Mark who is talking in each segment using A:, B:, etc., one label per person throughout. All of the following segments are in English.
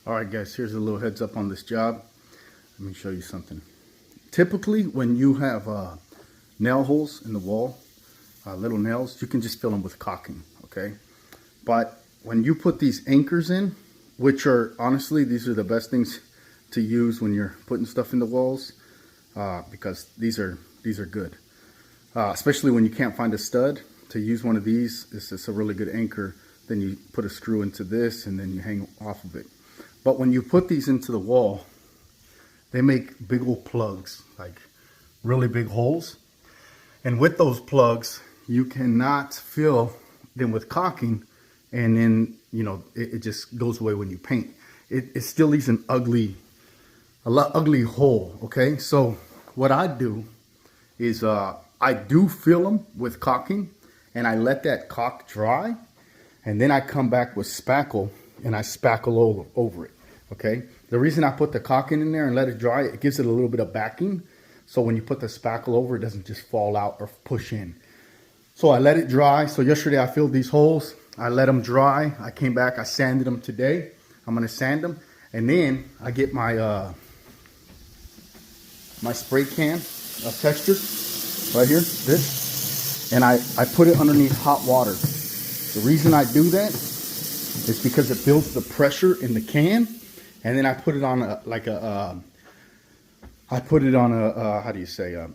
A: All right, guys, here's a little heads up on this job. Let me show you something. Typically, when you have nail holes in the wall, little nails, you can just fill them with caulking, okay? But when you put these anchors in, which are, honestly, these are the best things to use when you're putting stuff in the walls, because these are good. Especially when you can't find a stud, to use one of these is just a really good anchor. Then you put a screw into this and then you hang off of it. But when you put these into the wall, they make big old plugs, like really big holes. And with those plugs, you cannot fill them with caulking, and then, you know, it just goes away when you paint. It still leaves an ugly hole, okay? So what I do is I do fill them with caulking, and I let that caulk dry, and then I come back with spackle and I spackle over it, okay? The reason I put the caulking in there and let it dry, it gives it a little bit of backing. So when you put the spackle over, it doesn't just fall out or push in. So I let it dry. So yesterday I filled these holes. I let them dry. I came back, I sanded them today. I'm gonna sand them. And then I get my my spray can of texture right here, this. And I put it underneath hot water. The reason I do that is because it builds the pressure in the can. And then I put it on how do you say,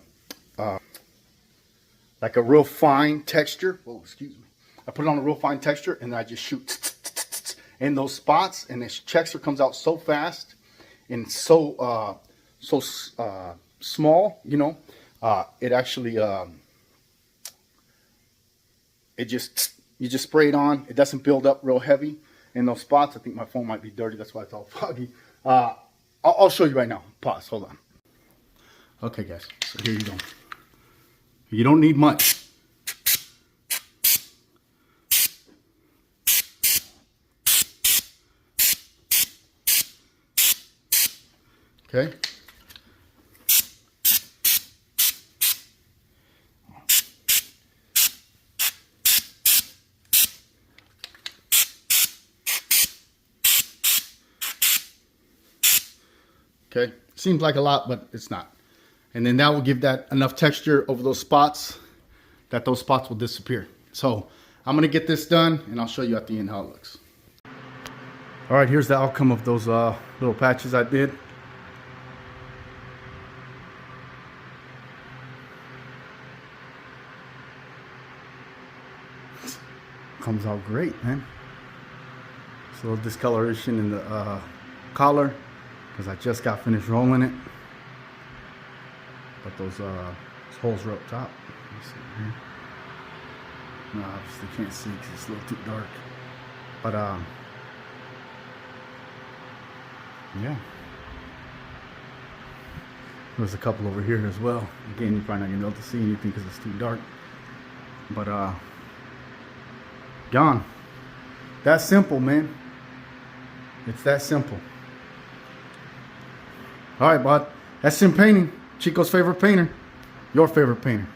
A: like a real fine texture. Oh, excuse me. I put it on a real fine texture, and then I just shoot in those spots, and this texture comes out so fast and so small, you know. It actually you just spray it on. It doesn't build up real heavy in those spots. I think my phone might be dirty. That's why it's all foggy. I'll show you right now. Pause. Hold on. Okay, guys. So here you go. You don't need much. Okay. Okay, seems like a lot, but it's not. And then that will give that enough texture over those spots that those spots will disappear. So I'm gonna get this done and I'll show you at the end how it looks. All right, here's the outcome of those little patches I did. Comes out great, man. It's a little discoloration in the collar, because I just got finished rolling it. But those holes are up top. Let me see here. No, obviously can't see because it's a little too dark. But yeah. There's a couple over here as well. Again, you're probably not gonna be able to see anything because it's too dark. But gone. That's simple, man. It's that simple. All right, bud. That's Sim Painting. Chico's favorite painter. Your favorite painter.